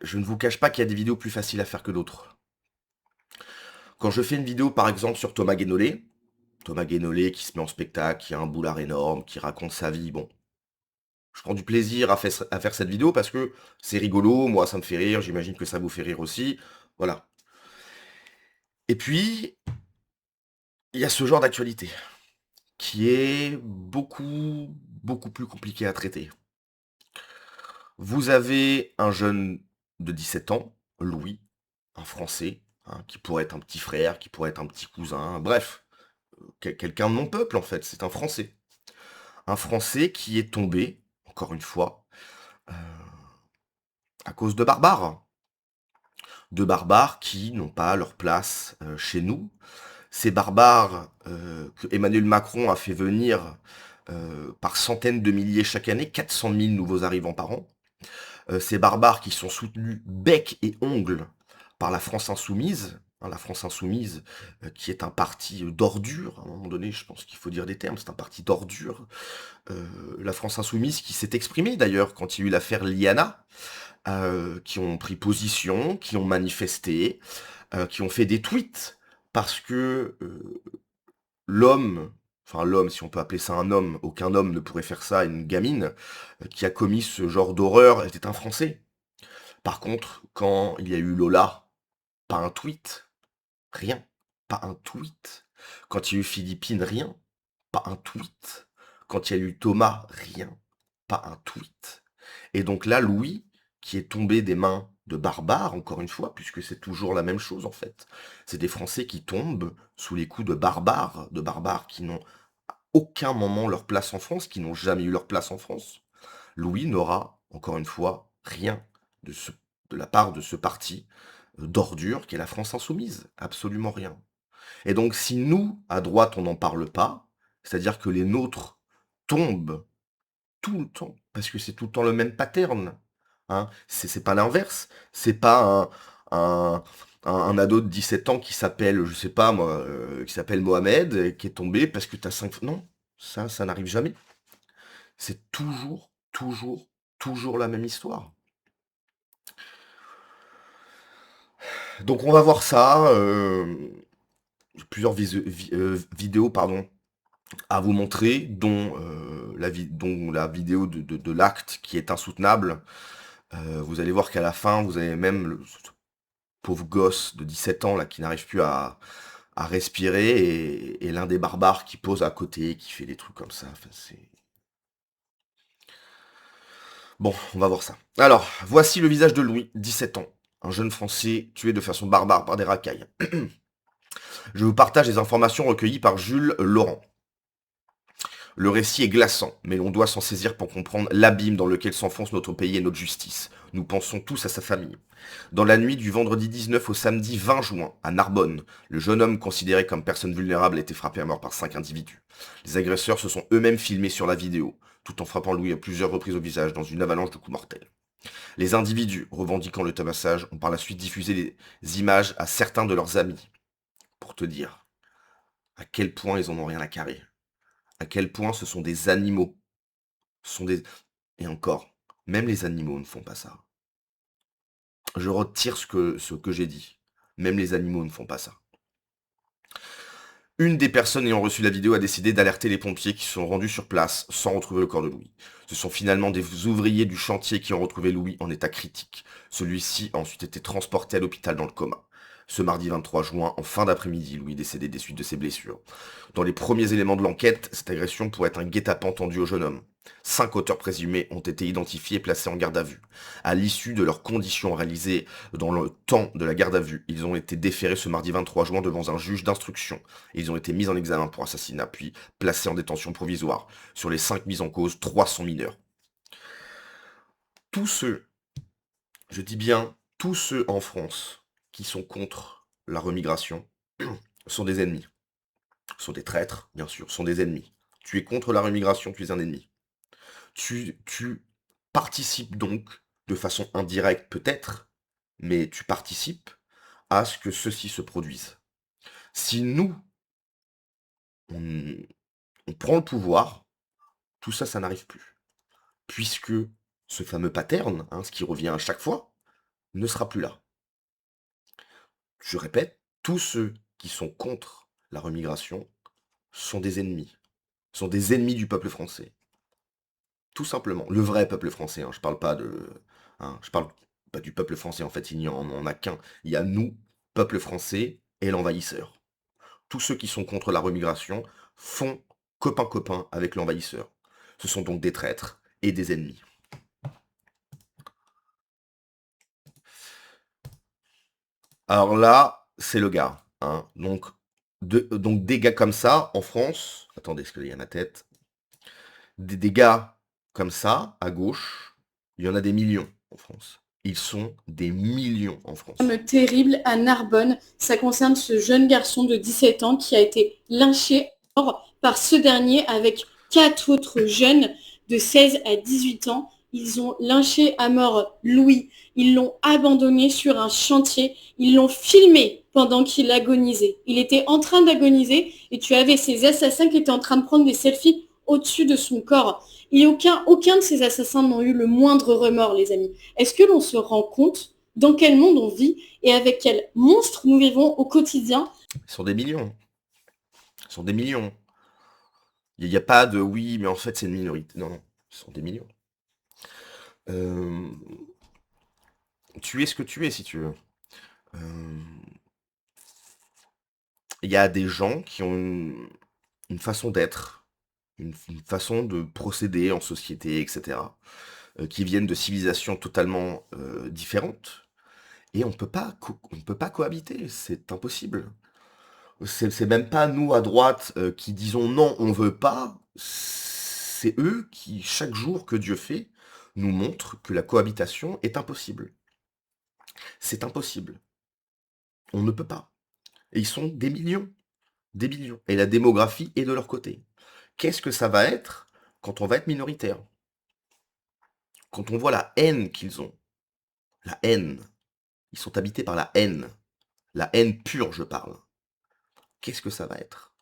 je ne vous cache pas qu'il y a des vidéos plus faciles à faire que d'autres. Quand je fais une vidéo, par exemple, sur Thomas Guénolé qui se met en spectacle, qui a un boulard énorme, qui raconte sa vie, bon, je prends du plaisir à faire cette vidéo parce que c'est rigolo, moi ça me fait rire, j'imagine que ça vous fait rire aussi, voilà. Et puis, il y a ce genre d'actualité qui est beaucoup plus compliqué à traiter. Vous avez un jeune de 17 ans, Louis, un Français, hein, qui pourrait être un petit frère, qui pourrait être un petit cousin, bref, quelqu'un de mon peuple en fait, c'est un Français. Un Français qui est tombé, encore une fois, euh, à cause de barbares. De barbares qui n'ont pas leur place chez nous. Ces barbares que Emmanuel Macron a fait venir par centaines de milliers chaque année, 400 000 nouveaux arrivants par an. Ces barbares qui sont soutenus bec et ongles par la France insoumise, hein, la France insoumise qui est un parti d'ordure, à un moment donné je pense qu'il faut dire des termes, c'est un parti d'ordure. La France insoumise qui s'est exprimée d'ailleurs quand il y a eu l'affaire Liana, qui ont pris position, qui ont manifesté, qui ont fait des tweets parce que l'homme, enfin l'homme, si on peut appeler ça un homme, aucun homme ne pourrait faire ça à une gamine, qui a commis ce genre d'horreur était un Français. Par contre, quand il y a eu Lola, pas un tweet, rien, pas un tweet. Quand il y a eu Philippine, rien, pas un tweet. Quand il y a eu Thomas, rien, pas un tweet. Et donc là, Louis, qui est tombé des mains de barbares, encore une fois, puisque c'est toujours la même chose en fait. C'est des Français qui tombent sous les coups de barbares qui n'ont à aucun moment leur place en France, qui n'ont jamais eu leur place en France. Louis n'aura, encore une fois, rien de, de la part de ce parti d'ordure qu'est la France insoumise. Absolument rien. Et donc si nous, à droite, on n'en parle pas, c'est-à-dire que les nôtres tombent tout le temps, parce que c'est tout le temps le même pattern. Hein. C'est pas l'inverse. C'est pas un ado de 17 ans qui s'appelle, je sais pas moi, qui s'appelle Mohamed, et qui est tombé parce que t'as 5... Non, ça n'arrive jamais. C'est toujours la même histoire. Donc on va voir ça. Plusieurs vidéos pardon, à vous montrer, dont la vidéo de l'acte qui est insoutenable. Vous allez voir qu'à la fin, vous avez même le ce pauvre gosse de 17 ans là qui n'arrive plus à respirer et l'un des barbares qui pose à côté, qui fait des trucs comme ça. Enfin, c'est... Bon, on va voir ça. Alors, voici le visage de Louis, 17 ans. Un jeune Français tué de façon barbare par des racailles. Je vous partage les informations recueillies par Jules Laurent. Le récit est glaçant, mais l'on doit s'en saisir pour comprendre l'abîme dans lequel s'enfonce notre pays et notre justice. Nous pensons tous à sa famille. Dans la nuit du vendredi 19 au samedi 20 juin, à Narbonne, le jeune homme considéré comme personne vulnérable a été frappé à mort par 5 individus. Les agresseurs se sont eux-mêmes filmés sur la vidéo, tout en frappant Louis à plusieurs reprises au visage dans une avalanche de coups mortels. Les individus, revendiquant le tabassage, ont par la suite diffusé les images à certains de leurs amis, pour te dire à quel point ils en ont rien à carrer, à quel point ce sont des animaux. Ce sont des... Et encore, même les animaux ne font pas ça. Je retire ce que j'ai dit. Même les animaux ne font pas ça. Une des personnes ayant reçu la vidéo a décidé d'alerter les pompiers qui se sont rendus sur place sans retrouver le corps de Louis. Ce sont finalement des ouvriers du chantier qui ont retrouvé Louis en état critique. Celui-ci a ensuite été transporté à l'hôpital dans le coma. Ce mardi 23 juin, en fin d'après-midi, Louis est décédé des suites de ses blessures. Dans les premiers éléments de l'enquête, cette agression pourrait être un guet-apens tendu au jeune homme. 5 auteurs présumés ont été identifiés et placés en garde à vue. À l'issue de leurs conditions réalisées dans le temps de la garde à vue, ils ont été déférés ce mardi 23 juin devant un juge d'instruction. Ils ont été mis en examen pour assassinat, puis placés en détention provisoire. Sur les 5 mises en cause, 3 sont mineurs. Tous ceux, je dis bien tous ceux en France qui sont contre la remigration sont des ennemis. Sont des traîtres, bien sûr, sont des ennemis. Tu es contre la remigration, tu es un ennemi. Tu participes donc, de façon indirecte peut-être, mais tu participes à ce que ceci se produise. Si nous, on, on prend le pouvoir, tout ça n'arrive plus. Puisque ce fameux pattern, hein, ce qui revient à chaque fois, ne sera plus là. Je répète, tous ceux qui sont contre la remigration sont des ennemis. Sont des ennemis du peuple français. Tout simplement. Le vrai peuple français, hein, je parle pas de. Je parle pas du peuple français, en fait, il n'y en a qu'un. Il y a nous, peuple français, et l'envahisseur. Tous ceux qui sont contre la remigration font copain-copain avec l'envahisseur. Ce sont donc des traîtres et des ennemis. Alors là, c'est le gars. Hein. Donc des gars comme ça, en France, attendez, est-ce qu'il y a ma tête? Des gars comme ça, à gauche, il y en a des millions en France. Ils sont des millions en France. Terrible à Narbonne, ça concerne ce jeune garçon de 17 ans qui a été lynché par ce dernier avec 4 autres jeunes de 16 à 18 ans. Ils ont lynché à mort Louis, ils l'ont abandonné sur un chantier, ils l'ont filmé pendant qu'il agonisait. Il était en train d'agoniser et tu avais ces assassins qui étaient en train de prendre des selfies au-dessus de son corps. Et aucun de ces assassins n'ont eu le moindre remords, les amis. Est-ce que l'on se rend compte dans quel monde on vit et avec quel monstre nous vivons au quotidien? Ils sont des millions. Ils sont des millions. Il n'y a pas de oui, mais en fait c'est une minorité. Non, non, ils sont des millions. Tu es ce que tu es, si tu veux. Il y a des gens qui ont une façon d'être, une façon de procéder en société, etc., qui viennent de civilisations totalement différentes, et on ne peut pas cohabiter, c'est impossible. C'est même pas nous à droite qui disons non, on veut pas, c'est eux qui, chaque jour que Dieu fait, nous montrent que la cohabitation est impossible. C'est impossible. On ne peut pas. Et ils sont des millions. Des millions. Et la démographie est de leur côté. Qu'est-ce que ça va être quand on va être minoritaire? Quand on voit la haine qu'ils ont. La haine. Ils sont habités par la haine. La haine pure, je parle. Qu'est-ce que ça va être?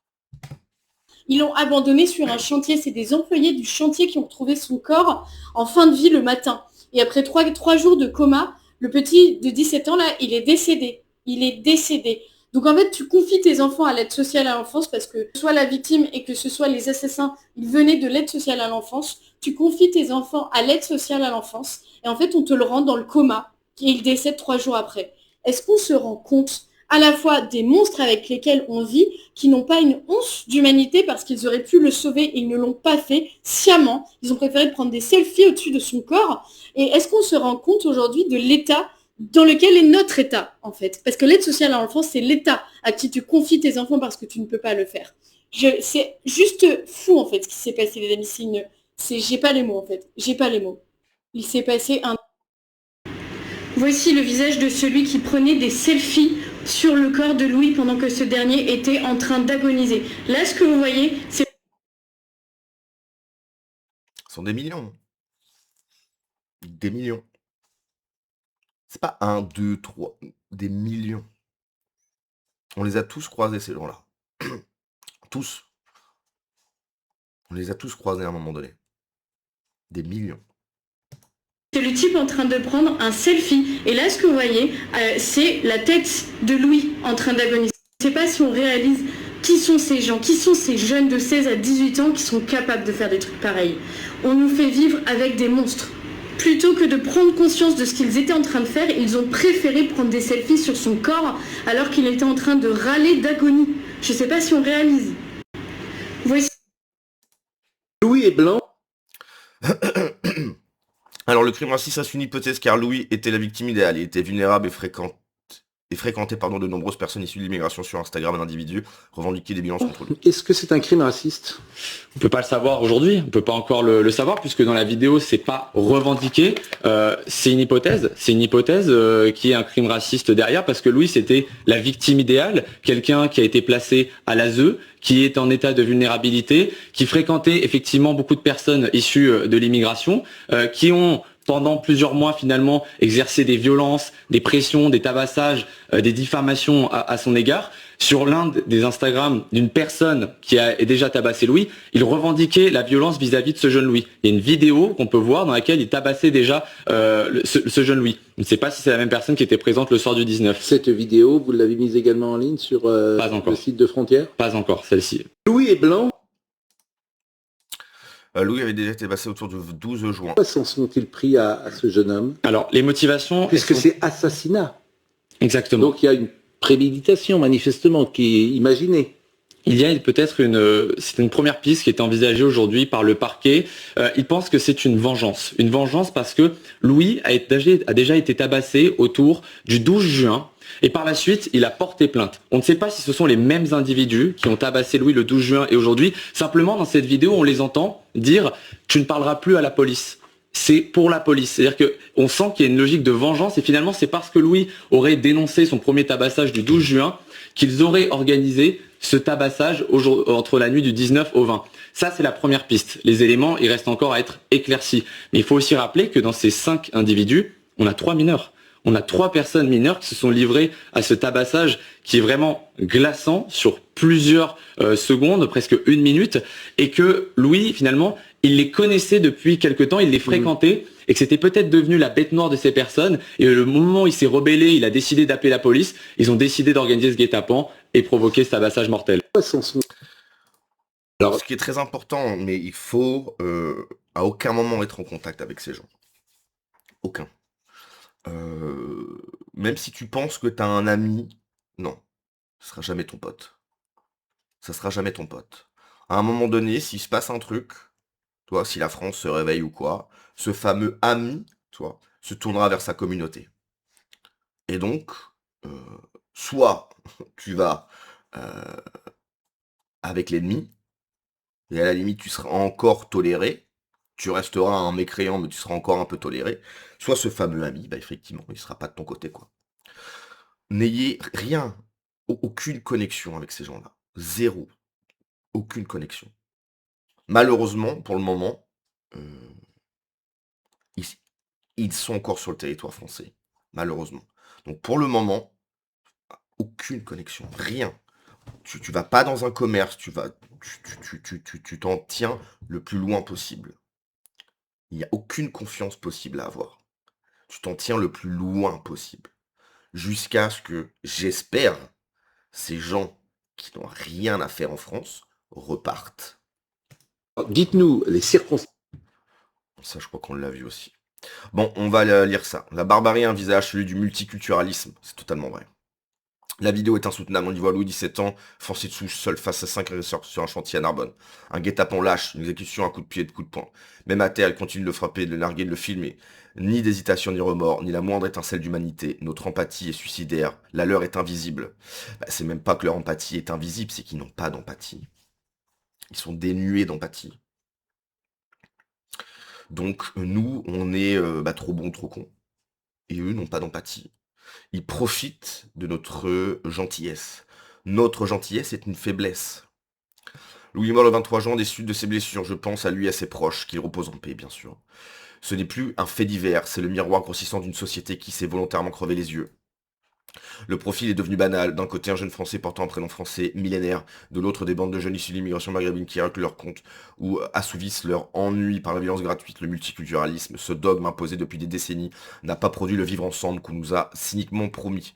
Ils l'ont abandonné sur un chantier. C'est des employés du chantier qui ont trouvé son corps en fin de vie le matin. Et après 3 jours de coma, le petit de 17 ans, là, il est décédé. Il est décédé. Donc en fait, tu confies tes enfants à l'aide sociale à l'enfance parce que soit la victime et que ce soit les assassins, ils venaient de l'aide sociale à l'enfance. Tu confies tes enfants à l'aide sociale à l'enfance et en fait, on te le rend dans le coma et il décède 3 jours après. Est-ce qu'on se rend compte à la fois des monstres avec lesquels on vit, qui n'ont pas une once d'humanité parce qu'ils auraient pu le sauver et ils ne l'ont pas fait sciemment. Ils ont préféré prendre des selfies au-dessus de son corps. Et est-ce qu'on se rend compte aujourd'hui de l'état dans lequel est notre état, en fait? Parce que l'aide sociale à l'enfance, c'est l'état à qui tu confies tes enfants parce que tu ne peux pas le faire. C'est juste fou, en fait, ce qui s'est passé, les amis. J'ai pas les mots, en fait. J'ai pas les mots. Il s'est passé un... Voici le visage de celui qui prenait des selfies sur le corps de Louis pendant que ce dernier était en train d'agoniser. Là, ce que vous voyez, c'est... Ce sont des millions. Des millions. C'est pas un, deux, trois, des millions. On les a tous croisés, ces gens-là. Tous. On les a tous croisés à un moment donné. Des millions. C'est le type en train de prendre un selfie. Et là, ce que vous voyez, c'est la tête de Louis en train d'agoniser. Je ne sais pas si on réalise qui sont ces gens, qui sont ces jeunes de 16 à 18 ans qui sont capables de faire des trucs pareils. On nous fait vivre avec des monstres. Plutôt que de prendre conscience de ce qu'ils étaient en train de faire, ils ont préféré prendre des selfies sur son corps alors qu'il était en train de râler d'agonie. Je ne sais pas si on réalise. Voici. Louis est blanc. Alors, le crime raciste, c'est une hypothèse car Louis était la victime idéale. Il était vulnérable et fréquentait de nombreuses personnes issues de l'immigration sur Instagram, un individu revendiquait des violences contre lui. Est-ce que c'est un crime raciste? On peut pas le savoir aujourd'hui, on peut pas encore le savoir puisque dans la vidéo c'est pas revendiqué, c'est une hypothèse qui est un crime raciste derrière parce que Louis c'était la victime idéale, quelqu'un qui a été placé à l'ASE, qui est en état de vulnérabilité, qui fréquentait effectivement beaucoup de personnes issues de l'immigration, qui ont pendant plusieurs mois finalement exercé des violences, des pressions, des tabassages, des diffamations à son égard. Sur l'un des Instagram d'une personne qui a déjà tabassé Louis, il revendiquait la violence vis-à-vis de ce jeune Louis. Il y a une vidéo qu'on peut voir dans laquelle il tabassait déjà ce jeune Louis. Je ne sais pas si c'est la même personne qui était présente le soir du 19. Cette vidéo, vous l'avez mise également en ligne sur le site de Frontières? Pas encore, celle-ci. Louis est blanc. Louis avait déjà été passé autour du 12 juin. Pourquoi s'en sont-ils pris à ce jeune homme? Alors, les motivations... Puisque c'est assassinat. Exactement. Donc il y a une préméditation, manifestement, qui est imaginée. Il y a peut-être c'est une première piste qui est envisagée aujourd'hui par le parquet. Il pense que c'est une vengeance parce que Louis a déjà été tabassé autour du 12 juin et par la suite il a porté plainte. On ne sait pas si ce sont les mêmes individus qui ont tabassé Louis le 12 juin et aujourd'hui. Simplement dans cette vidéo on les entend dire « tu ne parleras plus à la police ». C'est pour la police. C'est-à-dire qu'on sent qu'il y a une logique de vengeance et finalement c'est parce que Louis aurait dénoncé son premier tabassage du 12 juin qu'ils auraient organisé ce tabassage entre la nuit du 19 au 20. Ça, c'est la première piste. Les éléments, il reste encore à être éclaircis. Mais il faut aussi rappeler que dans ces 5 individus, on a 3 mineurs. On a 3 personnes mineures qui se sont livrées à ce tabassage qui est vraiment glaçant sur plusieurs secondes, presque 1 minute, et que Louis, finalement, il les connaissait depuis quelque temps, il les fréquentait, et que c'était peut-être devenu la bête noire de ces personnes, et le moment où il s'est rebellé, il a décidé d'appeler la police, ils ont décidé d'organiser ce guet-apens et provoquer ce tabassage mortel. Alors, ce qui est très important, mais il faut à aucun moment être en contact avec ces gens. Aucun. Même si tu penses que tu as un ami, non, ce sera jamais ton pote. Ça sera jamais ton pote. À un moment donné, s'il se passe un truc, toi, si la France se réveille ou quoi, ce fameux ami, toi, se tournera vers sa communauté. Et donc, soit tu vas avec l'ennemi, et à la limite, tu seras encore toléré, tu resteras un mécréant, mais tu seras encore un peu toléré, soit ce fameux ami, bah effectivement, il sera pas de ton côté, quoi. N'ayez rien, aucune connexion avec ces gens-là. Zéro. Aucune connexion. Malheureusement, pour le moment, ils sont encore sur le territoire français. Malheureusement. Donc pour le moment, aucune connexion. Rien. Tu vas pas dans un commerce, tu t'en tiens le plus loin possible. Il n'y a aucune confiance possible à avoir. Tu t'en tiens le plus loin possible. Jusqu'à ce que, j'espère, ces gens qui n'ont rien à faire en France repartent. Dites-nous les circonstances. Ça, je crois qu'on l'a vu aussi. Bon, on va lire ça. La barbarie a un visage, celui du multiculturalisme. C'est totalement vrai. La vidéo est insoutenable. On y voit Louis, 17 ans, forcé de souche, seul face à 5 agresseurs sur un chantier à Narbonne. Un guet-apens lâche, une exécution à coups de pied et de coups de poing. Même à terre, elle continue de le frapper, de le larguer, de le filmer. Ni d'hésitation, ni remords, ni la moindre étincelle d'humanité. Notre empathie est suicidaire. La leur est invisible. C'est même pas que leur empathie est invisible, c'est qu'ils n'ont pas d'empathie. Ils sont dénués d'empathie. Donc, nous, on est trop bons, trop cons. Et eux n'ont pas d'empathie. Ils profitent de notre gentillesse. Notre gentillesse est une faiblesse. Louis est mort le 23 juin des suites de ses blessures. Je pense à lui et à ses proches, qu'il repose en paix, bien sûr. Ce n'est plus un fait divers, c'est le miroir grossissant d'une société qui s'est volontairement crevé les yeux. Le profil est devenu banal. D'un côté, un jeune français portant un prénom français millénaire. De l'autre, des bandes de jeunes issus de l'immigration maghrébine qui règlent leur compte ou assouvissent leur ennui par la violence gratuite. Le multiculturalisme, ce dogme imposé depuis des décennies, n'a pas produit le vivre ensemble qu'on nous a cyniquement promis.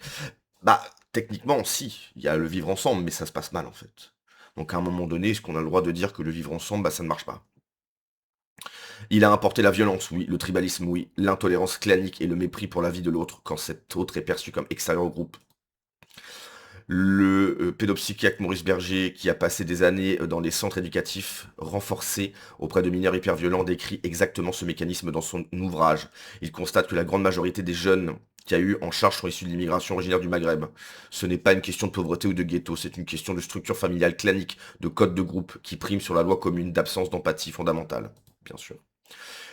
Techniquement, si. Il y a le vivre ensemble, mais ça se passe mal, en fait. Donc, à un moment donné, est-ce qu'on a le droit de dire que le vivre ensemble, ça ne marche pas? Il a importé la violence, oui, le tribalisme, oui, l'intolérance clanique et le mépris pour la vie de l'autre quand cet autre est perçu comme extérieur au groupe. Le pédopsychiatre Maurice Berger, qui a passé des années dans les centres éducatifs renforcés auprès de mineurs hyper violents, décrit exactement ce mécanisme dans son ouvrage. Il constate que la grande majorité des jeunes qu'il y a eu en charge sont issus de l'immigration originaire du Maghreb. Ce n'est pas une question de pauvreté ou de ghetto, c'est une question de structure familiale clanique, de code de groupe qui prime sur la loi commune d'absence d'empathie fondamentale, bien sûr.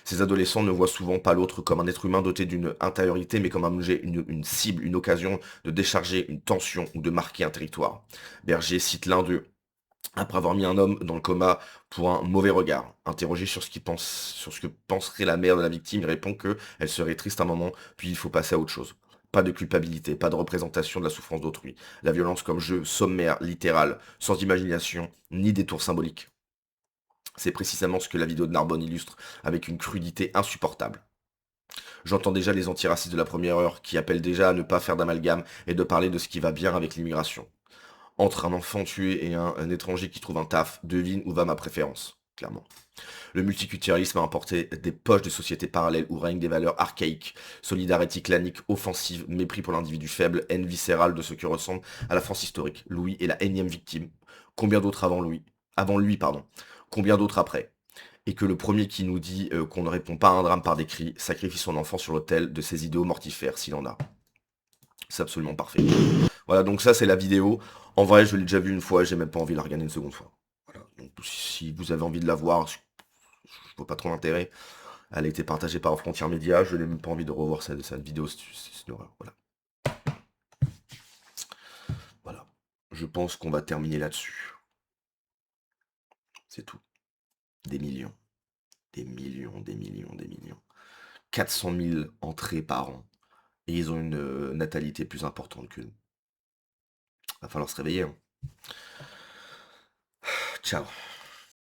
Ces adolescents ne voient souvent pas l'autre comme un être humain doté d'une intériorité, mais comme un objet, une cible, une occasion de décharger une tension ou de marquer un territoire. Berger cite l'un d'eux. après avoir mis un homme dans le coma pour un mauvais regard. Interrogé sur ce que penserait la mère de la victime, il répond que elle serait triste un moment, puis il faut passer à autre chose. Pas de culpabilité, pas de représentation de la souffrance d'autrui. La violence comme jeu sommaire, littéral, sans imagination, ni détour symbolique. C'est précisément ce que la vidéo de Narbonne illustre, avec une crudité insupportable. J'entends déjà les antiracistes de la première heure qui appellent déjà à ne pas faire d'amalgame et de parler de ce qui va bien avec l'immigration. Entre un enfant tué et un étranger qui trouve un taf, devine où va ma préférence, clairement. Le multiculturalisme a importé des poches de sociétés parallèles où règnent des valeurs archaïques, solidarité clanique, offensive, mépris pour l'individu faible, haine viscérale de ce que ressemble à la France historique. Louis est la énième victime. Combien d'autres avant lui, pardon. Combien d'autres après? Et que le premier qui nous dit qu'on ne répond pas à un drame par des cris, sacrifie son enfant sur l'autel de ses idéaux mortifères, s'il en a. C'est absolument parfait. Voilà, donc ça c'est la vidéo. En vrai, je l'ai déjà vue une fois, j'ai même pas envie de la regarder une seconde fois. Voilà, donc si vous avez envie de la voir, je vois pas trop l'intérêt. Elle a été partagée par Frontières Média, je n'ai même pas envie de revoir cette vidéo, c'est une horreur. Voilà. Voilà. Je pense qu'on va terminer là-dessus. C'est tout. Des millions. Des millions, des millions, des millions. 400 000 entrées par an. Et ils ont une natalité plus importante que nous. Va falloir se réveiller. Hein. Ciao.